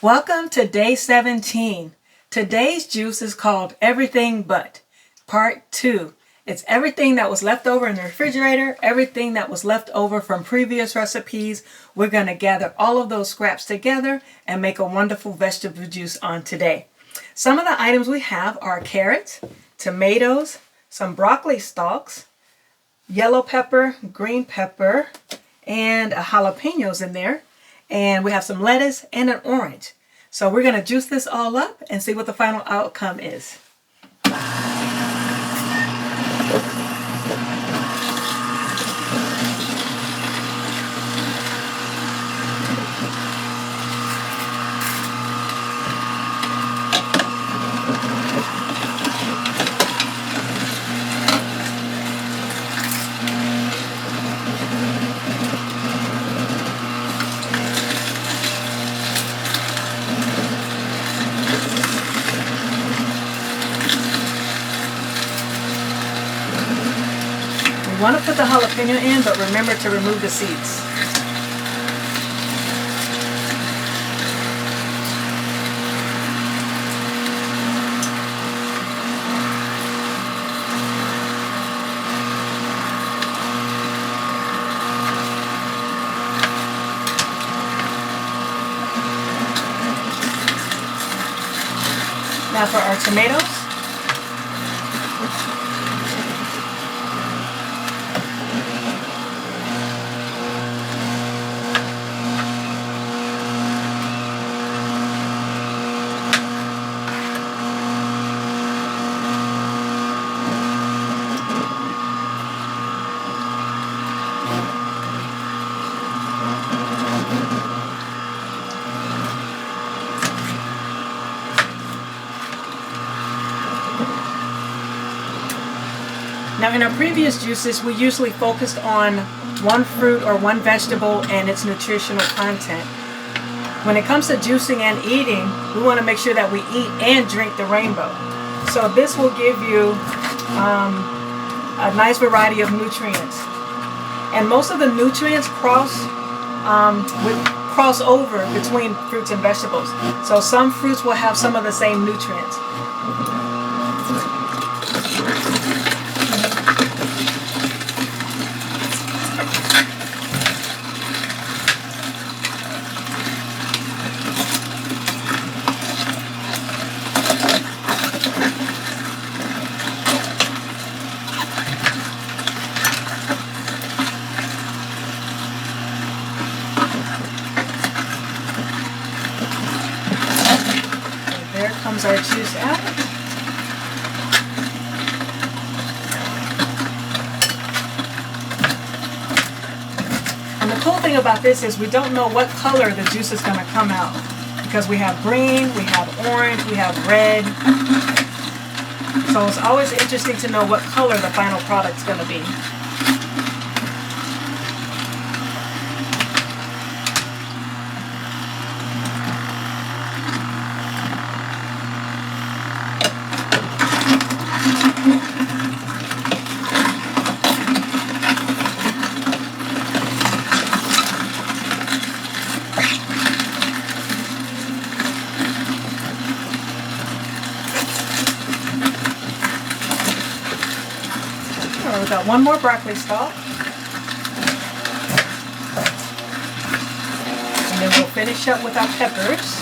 Welcome to day 17. Today's juice is called Everything But, part 2. It's everything that was left over in the refrigerator, everything that was left over from previous recipes. We're going to gather all of those scraps together and make a wonderful vegetable juice on today. Some of the items we have are carrots, tomatoes, some broccoli stalks, yellow pepper, green pepper, and jalapenos in there. And we have some lettuce and an orange. So we're going to juice this all up and see what the final outcome is. You want to put the jalapeno in, but remember to remove the seeds. Now for our tomatoes. Now in our previous juices, we usually focused on one fruit or one vegetable and its nutritional content. When it comes to juicing and eating, we want to make sure that we eat and drink the rainbow. So this will give you a nice variety of nutrients. And most of the nutrients cross over between fruits and vegetables. So some fruits will have some of the same nutrients. There comes our juice out. And the cool thing about this is we don't know what color the juice is going to come out, because we have green, we have orange, we have red. So it's always interesting to know what color the final product's going to be. We've got one more broccoli stalk. And then we'll finish up with our peppers.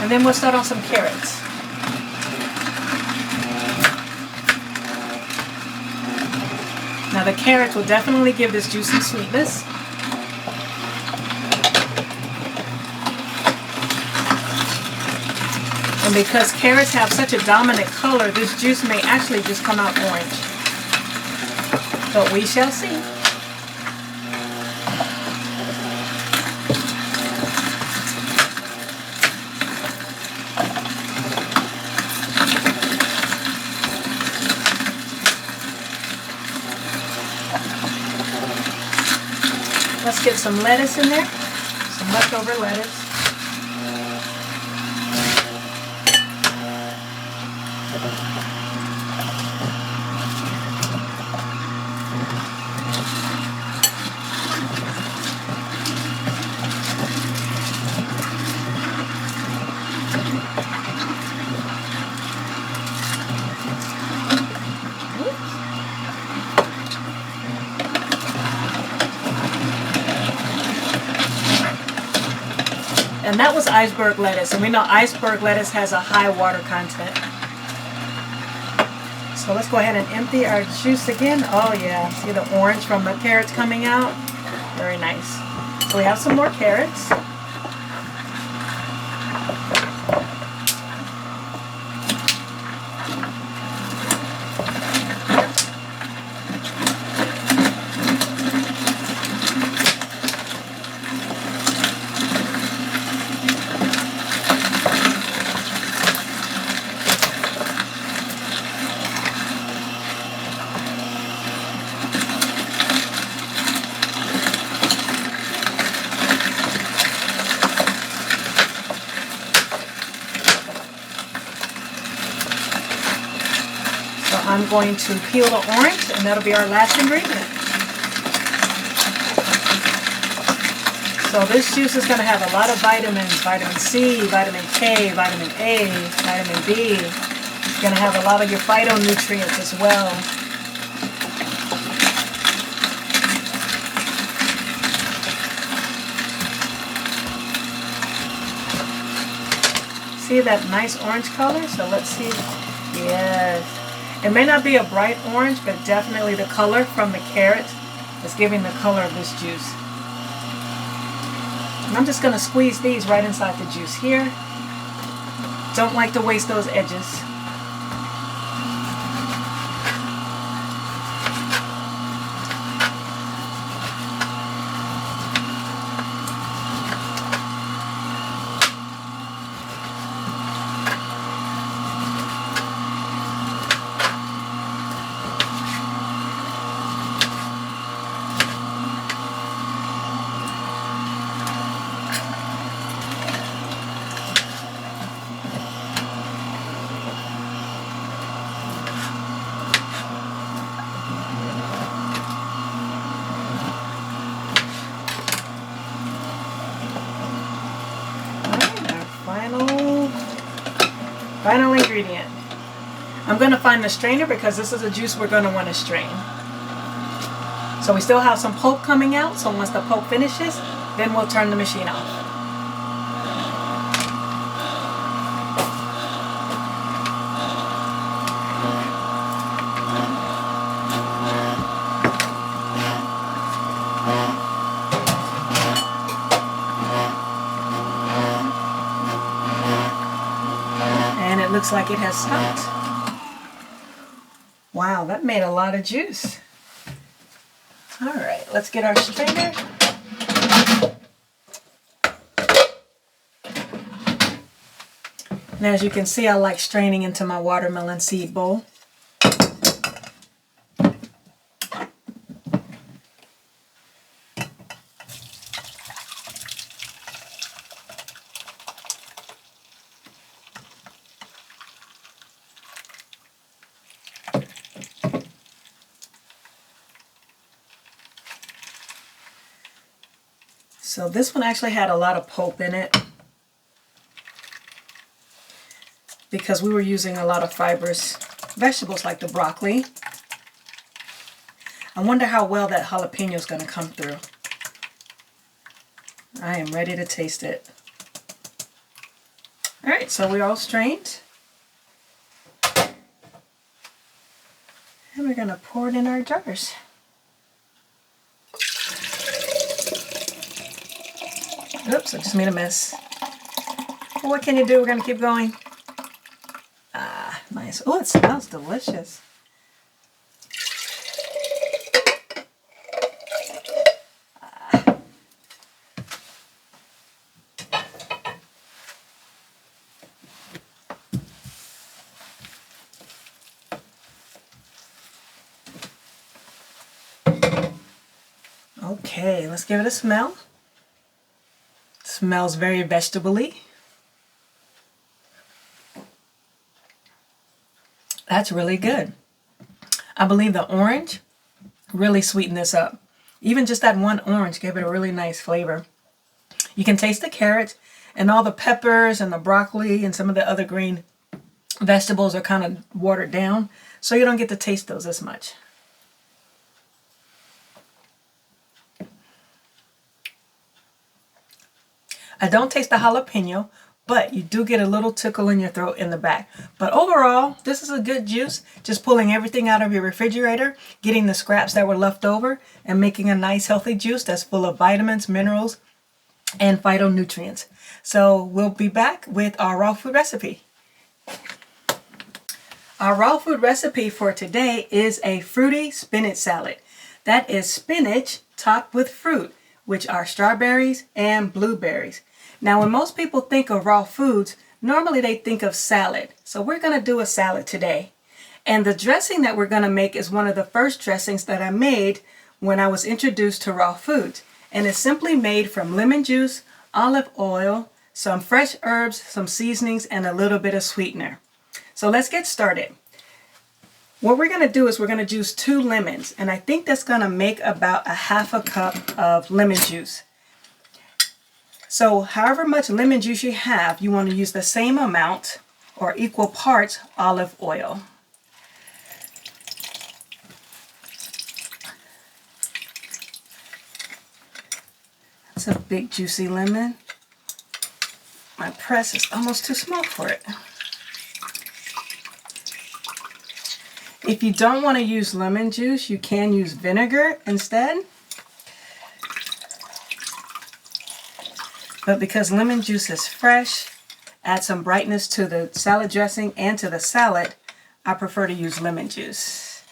And then we'll start on some carrots. Now the carrots will definitely give this juice some sweetness. And because carrots have such a dominant color, this juice may actually just come out orange. But we shall see. Let's get some lettuce in there, some leftover lettuce. And that was iceberg lettuce, and we know iceberg lettuce has a high water content. So let's go ahead and empty our juice again. Oh yeah, see the orange from the carrots coming out? Very nice. So we have some more carrots. I'm going to peel the orange, and that'll be our last ingredient. So this juice is going to have a lot of vitamins, vitamin C, vitamin K, vitamin A, vitamin B. It's going to have a lot of your phytonutrients as well. See that nice orange color? So let's see. Yes. It may not be a bright orange, but definitely the color from the carrot is giving the color of this juice. And I'm just going to squeeze these right inside the juice here. Don't like to waste those edges. Final ingredient. I'm going to find the strainer because this is a juice we're going to want to strain. So we still have some pulp coming out, so once the pulp finishes, then we'll turn the machine off. Looks like it has stopped. Wow, that made a lot of juice. All right, let's get our strainer. And as you can see, I like straining into my watermelon seed bowl. So this one actually had a lot of pulp in it because we were using a lot of fibrous vegetables like the broccoli. I wonder how well that jalapeno is going to come through. I am ready to taste it. All right, so we're all strained. And we're going to pour it in our jars. Oops, I just made a mess. Well, what can you do? We're going to keep going. Ah, nice. Oh, it smells delicious. Ah. Okay, let's give it a smell. Smells very vegetable-y. That's really good. I believe the orange really sweetened this up. Even just that one orange gave it a really nice flavor. You can taste the carrots and all the peppers and the broccoli and some of the other green vegetables are kind of watered down, so you don't get to taste those as much. I don't taste the jalapeno, but you do get a little tickle in your throat in the back. But overall, this is a good juice. Just pulling everything out of your refrigerator, getting the scraps that were left over, and making a nice healthy juice that's full of vitamins, minerals, and phytonutrients. So we'll be back with our raw food recipe. Our raw food recipe for today is a fruity spinach salad. That is spinach topped with fruit, which are strawberries and blueberries. Now, when most people think of raw foods, normally they think of salad. So we're going to do a salad today. And the dressing that we're going to make is one of the first dressings that I made when I was introduced to raw foods. And it's simply made from lemon juice, olive oil, some fresh herbs, some seasonings, and a little bit of sweetener. So let's get started. What we're going to do is we're going to juice 2 lemons. And I think that's going to make about a half a cup of lemon juice. So however much lemon juice you have, you want to use the same amount or equal parts olive oil. That's a big juicy lemon. My press is almost too small for it. If you don't want to use lemon juice, you can use vinegar instead. But because lemon juice is fresh, adds some brightness to the salad dressing and to the salad, I prefer to use lemon juice.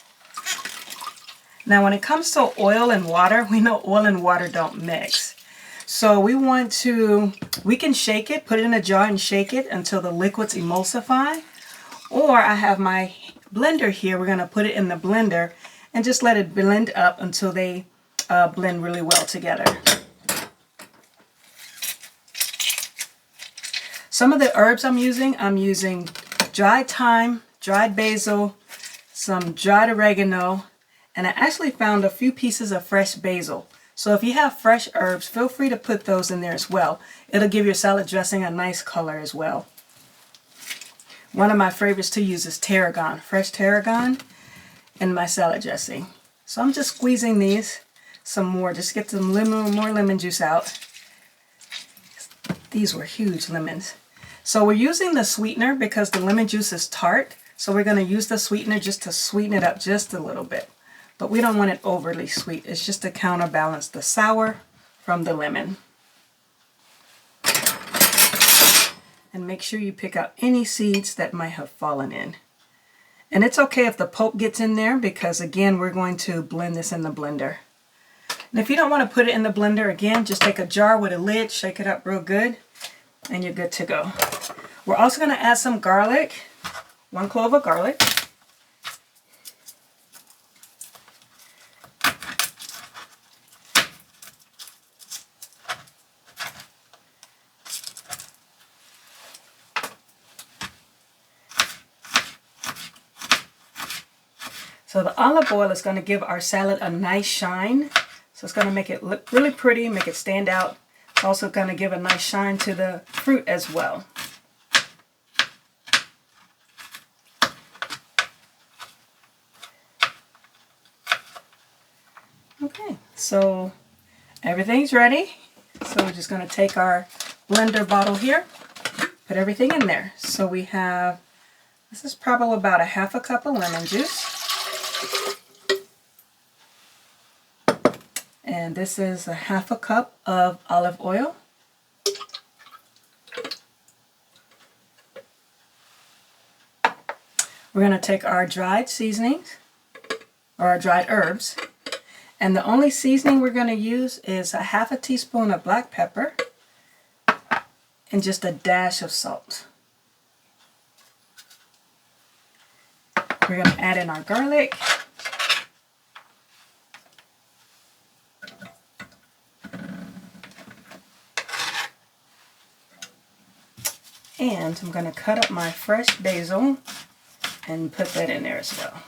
Now when it comes to oil and water, we know oil and water don't mix. So we can shake it, put it in a jar and shake it until the liquids emulsify. Or I have my blender here. We're going to put it in the blender and just let it blend up until they blend really well together. Some of the herbs I'm using dried thyme, dried basil, some dried oregano, and I actually found a few pieces of fresh basil. So if you have fresh herbs, feel free to put those in there as well. It'll give your salad dressing a nice color as well. One of my favorites to use is tarragon, fresh tarragon in my salad dressing. So I'm just squeezing these some more, just get some more lemon juice out. These were huge lemons. So we're using the sweetener because the lemon juice is tart. So we're going to use the sweetener just to sweeten it up just a little bit. But we don't want it overly sweet. It's just to counterbalance the sour from the lemon. And make sure you pick out any seeds that might have fallen in. And it's okay if the pulp gets in there because again, we're going to blend this in the blender. And if you don't want to put it in the blender again, just take a jar with a lid, shake it up real good, and you're good to go. We're also going to add some garlic, 1 clove of garlic. So the olive oil is going to give our salad a nice shine. So it's going to make it look really pretty, make it stand out. It's also going to give a nice shine to the fruit as well. Okay, so everything's ready. So we're just going to take our blender bottle here, put everything in there. So we have, this is probably about a half a cup of lemon juice. And this is a half a cup of olive oil. We're going to take our dried seasonings, or our dried herbs, and the only seasoning we're going to use is a half a teaspoon of black pepper and just a dash of salt. We're going to add in our garlic. And I'm going to cut up my fresh basil and put that in there as well.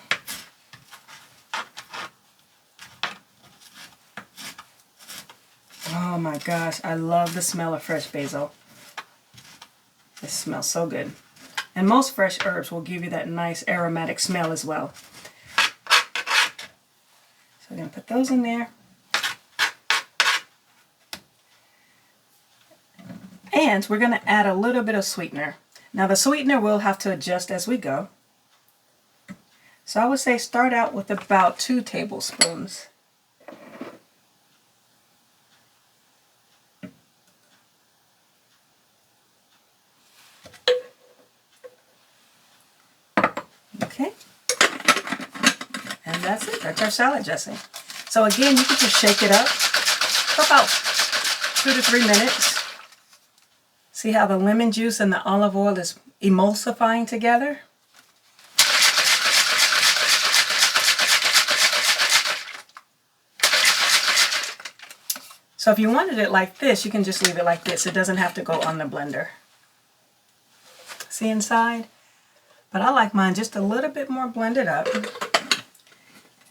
Oh my gosh, I love the smell of fresh basil. It smells so good. And most fresh herbs will give you that nice aromatic smell as well. So we're going to put those in there. And we're going to add a little bit of sweetener. Now the sweetener we'll have to adjust as we go. So I would say start out with about 2 tablespoons. Okay. And that's it. That's our salad dressing. So again, you can just shake it up for about 2 to 3 minutes. See how the lemon juice and the olive oil is emulsifying together? So if you wanted it like this, you can just leave it like this. It doesn't have to go on the blender. See inside? But I like mine just a little bit more blended up.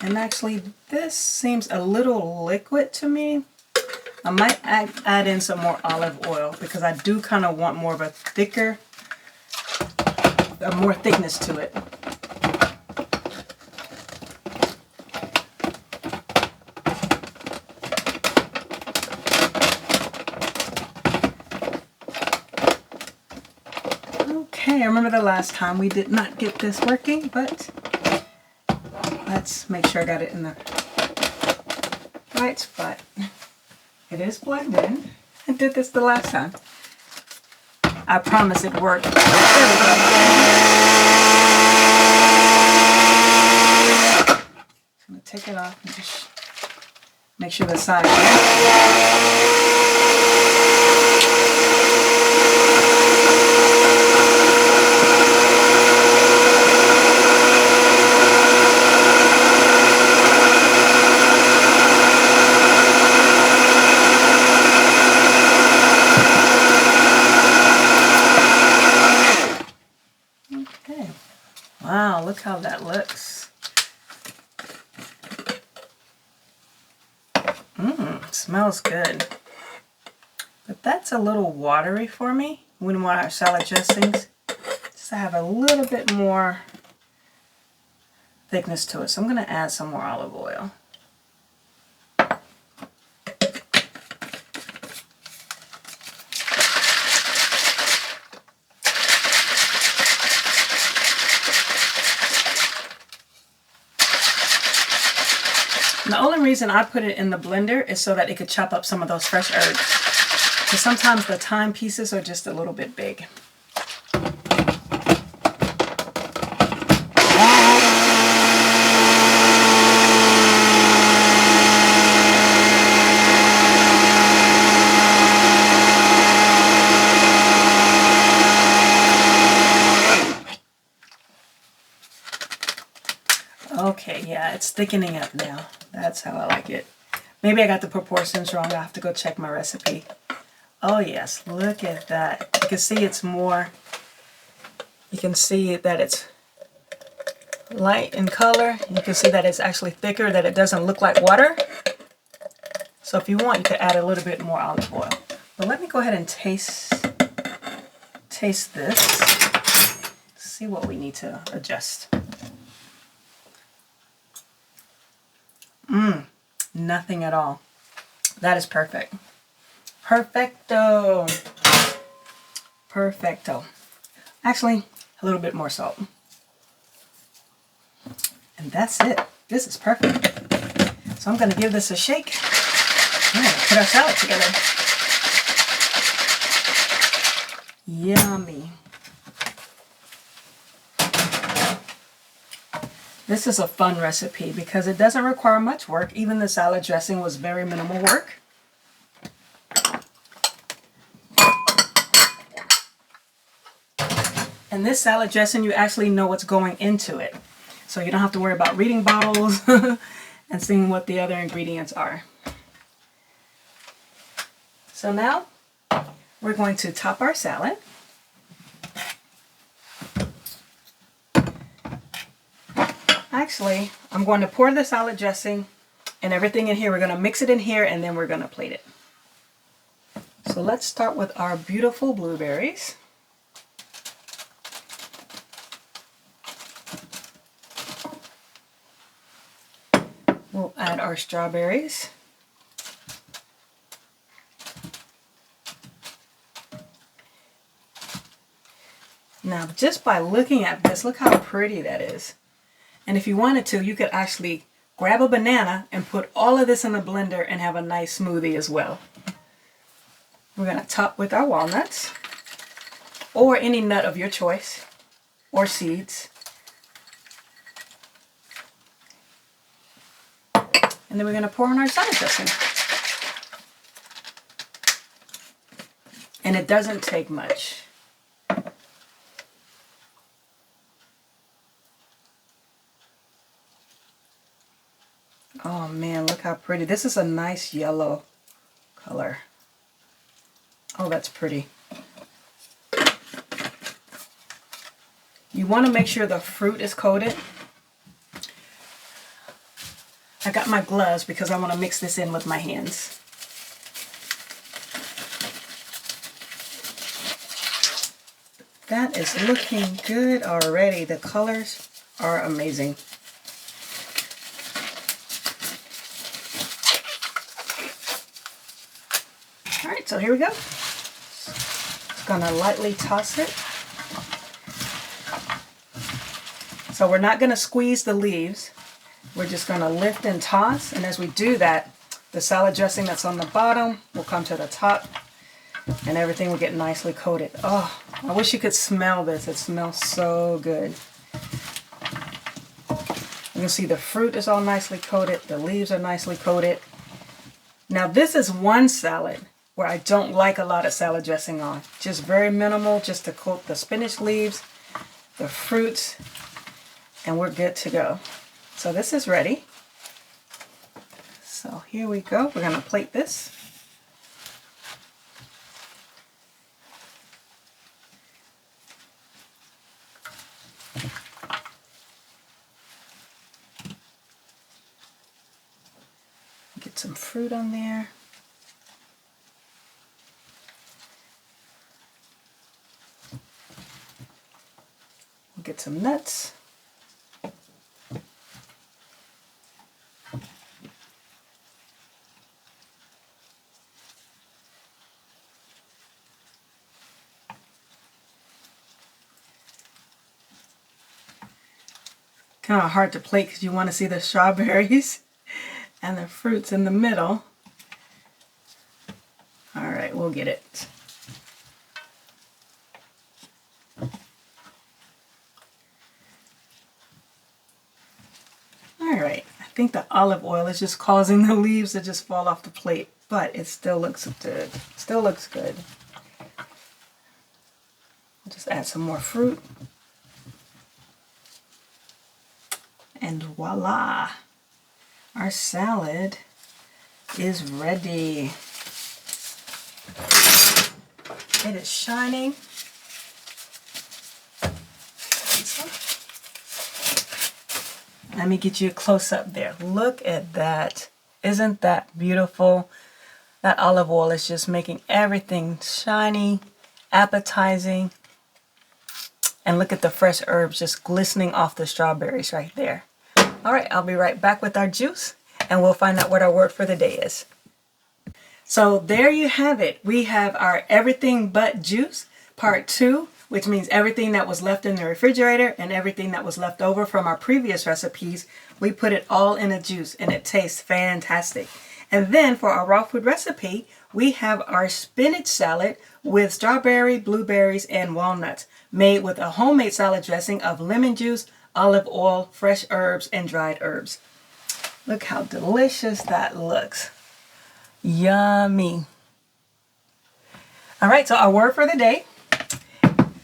And actually, this seems a little liquid to me. I might add in some more olive oil because I do kind of want more of a thicker, more thickness to it. Okay, I remember the last time we did not get this working, but let's make sure I got it in the right spot. It is plugged in. I did this the last time. I promise it worked. There we go. I'm going to take it off and just make sure the side. Wow, look how that looks. Smells good. But that's a little watery for me. We want our salad dressings just to have a little bit more thickness to it. So I'm going to add some more olive oil. The only reason I put it in the blender is so that it could chop up some of those fresh herbs. Because sometimes the thyme pieces are just a little bit big. Okay, yeah, it's thickening up now. That's how I like it. Maybe I got the proportions wrong. I'll have to go check my recipe. Oh yes, look at that. You can see it's more, you can see that it's light in color. You can see that it's actually thicker, that it doesn't look like water. So if you want, you could add a little bit more olive oil. But let me go ahead and taste this. See what we need to adjust. Nothing at all. That is perfect. Perfecto. Perfecto. Actually, a little bit more salt. And that's it. This is perfect. So I'm going to give this a shake. I'm going to put our salad together. Yummy. This is a fun recipe because it doesn't require much work. Even the salad dressing was very minimal work. And this salad dressing, you actually know what's going into it. So you don't have to worry about reading bottles and seeing what the other ingredients are. So now we're going to top our salad. Actually, I'm going to pour the salad dressing and everything in here. We're going to mix it in here and then we're going to plate it. So let's start with our beautiful blueberries. We'll add our strawberries. Now, just by looking at this, look how pretty that is. And if you wanted to, you could actually grab a banana and put all of this in a blender and have a nice smoothie as well. We're going to top with our walnuts, or any nut of your choice, or seeds. And then we're going to pour on our salad dressing. And it doesn't take much. Oh man, look how pretty. This is a nice yellow color. Oh, that's pretty. You want to make sure the fruit is coated. I got my gloves because I want to mix this in with my hands. That is looking good already. The colors are amazing. All right, so here we go. Just gonna lightly toss it. So we're not gonna squeeze the leaves. We're just gonna lift and toss, and as we do that, the salad dressing that's on the bottom will come to the top, and everything will get nicely coated. Oh, I wish you could smell this. It smells so good. You can see the fruit is all nicely coated. The leaves are nicely coated. Now this is one salad where I don't like a lot of salad dressing on. Just very minimal, just to coat the spinach leaves, the fruits, and we're good to go. So this is ready. So here we go. We're gonna plate this. Get some fruit on there. Get some nuts. Kind of hard to plate because you want to see the strawberries and the fruits in the middle. All right, we'll get it. Alright, I think the olive oil is just causing the leaves to just fall off the plate, but it still looks good. Still looks good. I'll just add some more fruit. And voila! Our salad is ready. It is shining. Let me get you a close-up there. Look at that. Isn't that beautiful? That olive oil is just making everything shiny, appetizing. And look at the fresh herbs just glistening off the strawberries right there. All right, I'll be right back with our juice and we'll find out what our word for the day is. So there you have it. We have our everything but juice, part 2. Which means everything that was left in the refrigerator and everything that was left over from our previous recipes, we put it all in a juice and it tastes fantastic. And then for our raw food recipe, we have our spinach salad with strawberry, blueberries, and walnuts, made with a homemade salad dressing of lemon juice, olive oil, fresh herbs, and dried herbs. Look how delicious that looks. Yummy. All right, so our word for the day.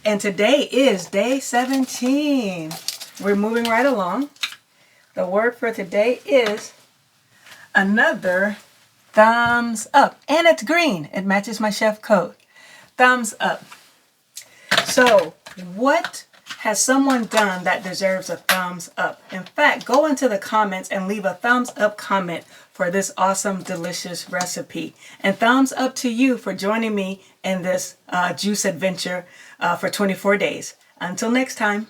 And today is day 17. We're moving right along. The word for today is another thumbs up. And it's green. It matches my chef coat. Thumbs up. So what has someone done that deserves a thumbs up? In fact, go into the comments and leave a thumbs up comment for this awesome, delicious recipe. And thumbs up to you for joining me in this juice adventure for 24 days. Until next time.